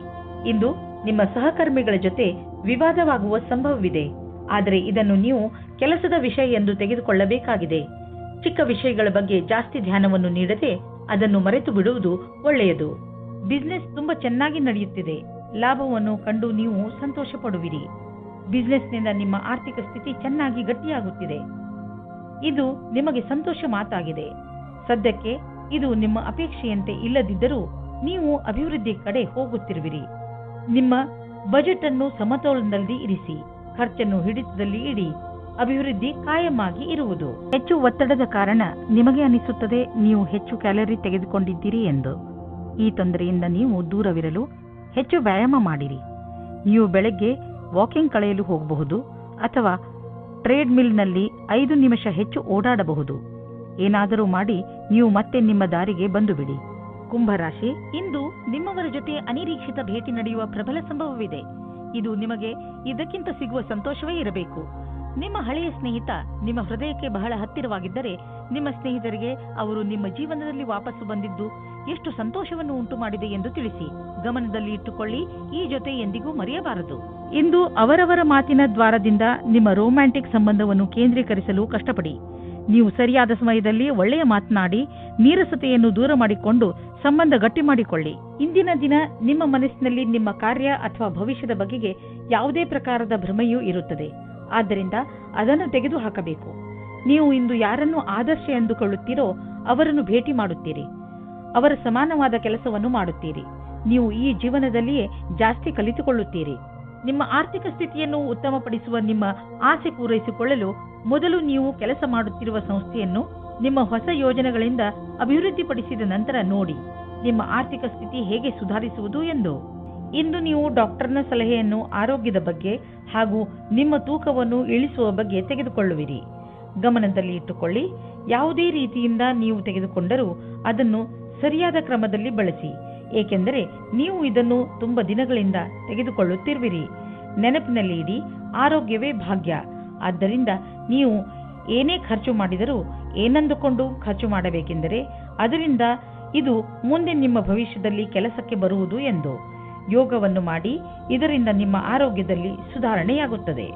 ಇಂದು ನಿಮ್ಮ ಸಹಕರ್ಮಿಗಳ ಜೊತೆ ವಿವಾದವಾಗುವ ಸಂಭವವಿದೆ, ಆದರೆ ಇದನ್ನು ನೀವು ಕೆಲಸದ ವಿಷಯ ಎಂದು ತೆಗೆದುಕೊಳ್ಳಬೇಕಾಗಿದೆ. ಚಿಕ್ಕ ವಿಷಯಗಳ ಬಗ್ಗೆ ಜಾಸ್ತಿ ಧ್ಯಾನವನ್ನು ನೀಡದೆ ಅದನ್ನು ಮರೆತು ಬಿಡುವುದು ಒಳ್ಳೆಯದು. ಬಿಸ್ನೆಸ್ ತುಂಬಾ ಚೆನ್ನಾಗಿ ನಡೆಯುತ್ತಿದೆ. ಲಾಭವನ್ನು ಕಂಡು ನೀವು ಸಂತೋಷ ಪಡುವಿರಿ. ಬಿಸ್ನೆಸ್ನಿಂದ ನಿಮ್ಮ ಆರ್ಥಿಕ ಸ್ಥಿತಿ ಚೆನ್ನಾಗಿ ಗಟ್ಟಿಯಾಗುತ್ತಿದೆ. ಇದು ನಿಮಗೆ ಸಂತೋಷ ಮಾತಾಗಿದೆ. ಸದ್ಯಕ್ಕೆ ಇದು ನಿಮ್ಮ ಅಪೇಕ್ಷೆಯಂತೆ ಇಲ್ಲದಿದ್ದರೂ ನೀವು ಅಭಿವೃದ್ಧಿ ಕಡೆ ಹೋಗುತ್ತಿರುವಿರಿ. ನಿಮ್ಮ ಬಜೆಟ್ ಅನ್ನು ಸಮತೋಲನದಲ್ಲಿ ಇರಿಸಿ. ಖರ್ಚನ್ನು ಹಿಡಿತದಲ್ಲಿ ಇಡಿ. ಅಭಿವೃದ್ಧಿ ಕಾಯಮಾಗಿ ಇರುವುದು. ಹೆಚ್ಚು ಒತ್ತಡದ ಕಾರಣ ನಿಮಗೆ ಅನಿಸುತ್ತದೆ ನೀವು ಹೆಚ್ಚು ಕ್ಯಾಲರಿ ತೆಗೆದುಕೊಂಡಿದ್ದೀರಿ ಎಂದು. ಈ ತೊಂದರೆಯಿಂದ ನೀವು ದೂರವಿರಲು ಹೆಚ್ಚು ವ್ಯಾಯಾಮ ಮಾಡಿರಿ. ನೀವು ಬೆಳಗ್ಗೆ ವಾಕಿಂಗ್ ಕಳೆಯಲು ಹೋಗಬಹುದು ಅಥವಾ ಟ್ರೇಡ್ ಮಿಲ್ನಲ್ಲಿ 5 ನಿಮಿಷ ಹೆಚ್ಚು ಓಡಾಡಬಹುದು. ಏನಾದರೂ ಮಾಡಿ ನೀವು ಮತ್ತೆ ನಿಮ್ಮ ದಾರಿಗೆ ಬಂದು ಬಿಡಿ. ಕುಂಭರಾಶಿ, ಇಂದು ನಿಮ್ಮವರ ಜೊತೆ ಅನಿರೀಕ್ಷಿತ ಭೇಟಿ ನಡೆಯುವ ಪ್ರಬಲ ಸಂಭವವಿದೆ. ಇದು ನಿಮಗೆ ಇದಕ್ಕಿಂತ ಸಿಗುವ ಸಂತೋಷವೇ ಇರಬೇಕು. ನಿಮ್ಮ ಹಳೆಯ ಸ್ನೇಹಿತ ನಿಮ್ಮ ಹೃದಯಕ್ಕೆ ಬಹಳ ಹತ್ತಿರವಾಗಿದ್ದರೆ ನಿಮ್ಮ ಸ್ನೇಹಿತರಿಗೆ ಅವರು ನಿಮ್ಮ ಜೀವನದಲ್ಲಿ ವಾಪಸ್ಸು ಬಂದಿದ್ದು ಎಷ್ಟು ಸಂತೋಷವನ್ನು ಉಂಟು ಮಾಡಿದೆ ಎಂದು ತಿಳಿಸಿ. ಗಮನದಲ್ಲಿ ಇಟ್ಟುಕೊಳ್ಳಿ, ಈ ಜೊತೆ ಎಂದಿಗೂ ಮರೆಯಬಾರದು. ಇಂದು ಅವರವರ ಮಾತಿನ ದ್ವಾರದಿಂದ ನಿಮ್ಮ ರೊಮ್ಯಾಂಟಿಕ್ ಸಂಬಂಧವನ್ನು ಕೇಂದ್ರೀಕರಿಸಲು ಕಷ್ಟಪಡಿ. ನೀವು ಸರಿಯಾದ ಸಮಯದಲ್ಲಿ ಒಳ್ಳೆಯ ಮಾತನಾಡಿ ನೀರಸತೆಯನ್ನು ದೂರ ಮಾಡಿಕೊಂಡು ಸಂಬಂಧ ಗಟ್ಟಿ ಮಾಡಿಕೊಳ್ಳಿ. ಇಂದಿನ ದಿನ ನಿಮ್ಮ ಮನಸ್ಸಿನಲ್ಲಿ ನಿಮ್ಮ ಕಾರ್ಯ ಅಥವಾ ಭವಿಷ್ಯದ ಬಗೆಗೆ ಯಾವುದೇ ಪ್ರಕಾರದ ಭ್ರಮೆಯೂ ಇರುತ್ತದೆ. ಆದ್ದರಿಂದ ಅದನ್ನು ತೆಗೆದುಹಾಕಬೇಕು. ನೀವು ಇಂದು ಯಾರನ್ನು ಆದರ್ಶ ಎಂದುಕೊಳ್ಳುತ್ತೀರೋ ಅವರನ್ನು ಭೇಟಿ ಮಾಡುತ್ತೀರಿ. ಅವರ ಸಮಾನವಾದ ಕೆಲಸವನ್ನು ಮಾಡುತ್ತೀರಿ. ನೀವು ಈ ಜೀವನದಲ್ಲಿಯೇ ಜಾಸ್ತಿ ಕಲಿತುಕೊಳ್ಳುತ್ತೀರಿ. ನಿಮ್ಮ ಆರ್ಥಿಕ ಸ್ಥಿತಿಯನ್ನು ಉತ್ತಮಪಡಿಸುವ ನಿಮ್ಮ ಆಸೆ ಪೂರೈಸಿಕೊಳ್ಳಲು ಮೊದಲು ನೀವು ಕೆಲಸ ಮಾಡುತ್ತಿರುವ ಸಂಸ್ಥೆಯನ್ನು ನಿಮ್ಮ ಹೊಸ ಯೋಜನೆಗಳಿಂದ ಅಭಿವೃದ್ಧಿಪಡಿಸಿದ ನಂತರ ನೋಡಿ ನಿಮ್ಮ ಆರ್ಥಿಕ ಸ್ಥಿತಿ ಹೇಗೆ ಸುಧಾರಿಸುವುದು ಎಂದು. ಇಂದು ನೀವು ಡಾಕ್ಟರ್ನ ಸಲಹೆಯನ್ನು ಆರೋಗ್ಯದ ಬಗ್ಗೆ ಹಾಗೂ ನಿಮ್ಮ ತೂಕವನ್ನು ಇಳಿಸುವ ಬಗ್ಗೆ ತೆಗೆದುಕೊಳ್ಳುವಿರಿ. ಗಮನದಲ್ಲಿ ಇಟ್ಟುಕೊಳ್ಳಿ, ಯಾವುದೇ ರೀತಿಯಿಂದ ನೀವು ತೆಗೆದುಕೊಂಡರೂ ಅದನ್ನು ಸರಿಯಾದ ಕ್ರಮದಲ್ಲಿ ಬಳಸಿ, ಏಕೆಂದರೆ ನೀವು ಇದನ್ನು ತುಂಬಾ ದಿನಗಳಿಂದ ತೆಗೆದುಕೊಳ್ಳುತ್ತಿರುವಿರಿ. ನೆನಪಿನಲ್ಲಿ ಇಡಿ, ಆರೋಗ್ಯವೇ ಭಾಗ್ಯ. ಆದ್ದರಿಂದ ನೀವು ಏನೇ ಖರ್ಚು ಮಾಡಿದರೂ ಏನಂದುಕೊಂಡು ಖರ್ಚು ಮಾಡಬೇಕೆಂದರೆ ಅದರಿಂದ ಇದು ಮುಂದೆ ನಿಮ್ಮ ಭವಿಷ್ಯದಲ್ಲಿ ಕೆಲಸಕ್ಕೆ ಬರುವುದು ಎಂದು. ಯೋಗವನ್ನು ಮಾಡಿ, ಇದರಿಂದ ನಿಮ್ಮ ಆರೋಗ್ಯದಲ್ಲಿ ಸುಧಾರಣೆಯಾಗುತ್ತದೆ.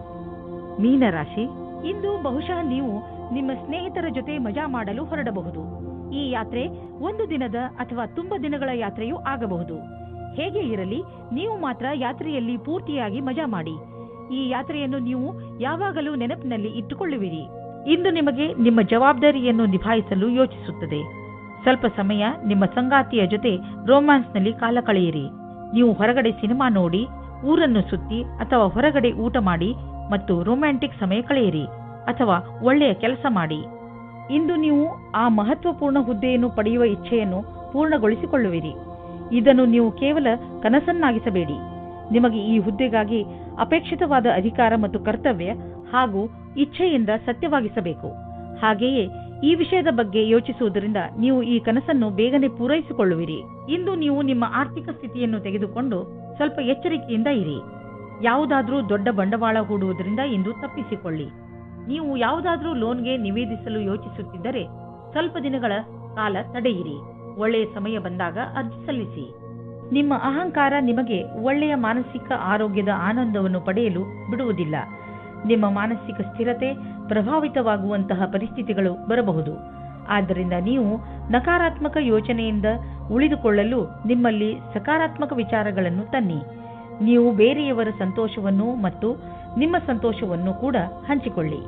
ಮೀನರಾಶಿ, ಇಂದು ಬಹುಶಃ ನೀವು ನಿಮ್ಮ ಸ್ನೇಹಿತರ ಜೊತೆ ಮಜಾ ಮಾಡಲು ಹೊರಡಬಹುದು. ಈ ಯಾತ್ರೆ 1 ದಿನದ ಅಥವಾ ತುಂಬಾ ದಿನಗಳ ಯಾತ್ರೆಯೂ ಆಗಬಹುದು. ಹೇಗೆ ಇರಲಿ, ನೀವು ಮಾತ್ರ ಯಾತ್ರೆಯಲ್ಲಿ ಪೂರ್ತಿಯಾಗಿ ಮಜಾ ಮಾಡಿ. ಈ ಯಾತ್ರೆಯನ್ನು ನೀವು ಯಾವಾಗಲೂ ನೆನಪಿನಲ್ಲಿ ಇಟ್ಟುಕೊಳ್ಳುವಿರಿ. ಇಂದು ನಿಮಗೆ ನಿಮ್ಮ ಜವಾಬ್ದಾರಿಯನ್ನು ನಿಭಾಯಿಸಲು ಯೋಚಿಸುತ್ತದೆ. ಸ್ವಲ್ಪ ಸಮಯ ನಿಮ್ಮ ಸಂಗಾತಿಯ ಜೊತೆ ರೋಮ್ಯಾನ್ಸ್ನಲ್ಲಿ ಕಾಲ ಕಳೆಯಿರಿ. ನೀವು ಹೊರಗಡೆ ಸಿನಿಮಾ ನೋಡಿ, ಊರನ್ನು ಸುತ್ತಿ ಅಥವಾ ಹೊರಗಡೆ ಊಟ ಮಾಡಿ ಮತ್ತು ರೊಮ್ಯಾಂಟಿಕ್ ಸಮಯ ಕಳೆಯಿರಿ ಅಥವಾ ಒಳ್ಳೆಯ ಕೆಲಸ ಮಾಡಿ. ಇಂದು ನೀವು ಆ ಮಹತ್ವಪೂರ್ಣ ಹುದ್ದೆಯನ್ನು ಪಡೆಯುವ ಇಚ್ಛೆಯನ್ನು ಪೂರ್ಣಗೊಳಿಸಿಕೊಳ್ಳುವಿರಿ. ಇದನ್ನು ನೀವು ಕೇವಲ ಕನಸನ್ನಾಗಿಸಬೇಡಿ. ನಿಮಗೆ ಈ ಹುದ್ದೆಗಾಗಿ ಅಪೇಕ್ಷಿತವಾದ ಅಧಿಕಾರ ಮತ್ತು ಕರ್ತವ್ಯ ಹಾಗೂ ಇಚ್ಛೆಯಿಂದ ಸತ್ಯವಾಗಿಸಬೇಕು. ಹಾಗೆಯೇ ಈ ವಿಷಯದ ಬಗ್ಗೆ ಯೋಚಿಸುವುದರಿಂದ ನೀವು ಈ ಕನಸನ್ನು ಬೇಗನೆ ಪೂರೈಸಿಕೊಳ್ಳುವಿರಿ. ಇಂದು ನೀವು ನಿಮ್ಮ ಆರ್ಥಿಕ ಸ್ಥಿತಿಯನ್ನು ತೆಗೆದುಕೊಂಡು ಸ್ವಲ್ಪ ಎಚ್ಚರಿಕೆಯಿಂದ ಇರಿ. ಯಾವುದಾದ್ರೂ ದೊಡ್ಡ ಬಂಡವಾಳ ಹೂಡುವುದರಿಂದ ಇಂದು ತಪ್ಪಿಸಿಕೊಳ್ಳಿ. ನೀವು ಯಾವುದಾದ್ರೂ ಲೋನ್ಗೆ ನಿವೇದಿಸಲು ಯೋಚಿಸುತ್ತಿದ್ದರೆ ಸ್ವಲ್ಪ ದಿನಗಳ ಕಾಲ ತಡೆಯಿರಿ. ಒಳ್ಳೆಯ ಸಮಯ ಬಂದಾಗ ಅರ್ಜಿ ಸಲ್ಲಿಸಿ. ನಿಮ್ಮ ಅಹಂಕಾರ ನಿಮಗೆ ಒಳ್ಳೆಯ ಮಾನಸಿಕ ಆರೋಗ್ಯದ ಆನಂದವನ್ನು ಪಡೆಯಲು ಬಿಡುವುದಿಲ್ಲ. ನಿಮ್ಮ ಮಾನಸಿಕ ಸ್ಥಿರತೆ ಪ್ರಭಾವಿತವಾಗುವಂತಹ ಪರಿಸ್ಥಿತಿಗಳು ಬರಬಹುದು. ಆದ್ದರಿಂದ ನೀವು ನಕಾರಾತ್ಮಕ ಯೋಚನೆಯಿಂದ ಉಳಿದುಕೊಳ್ಳಲು ನಿಮ್ಮಲ್ಲಿ ಸಕಾರಾತ್ಮಕ ವಿಚಾರಗಳನ್ನು ತನ್ನಿ. ನೀವು ಬೇರೆಯವರ ಸಂತೋಷವನ್ನು ಮತ್ತು ನಿಮ್ಮ ಸಂತೋಷವನ್ನು ಕೂಡ ಹಂಚಿಕೊಳ್ಳಿ.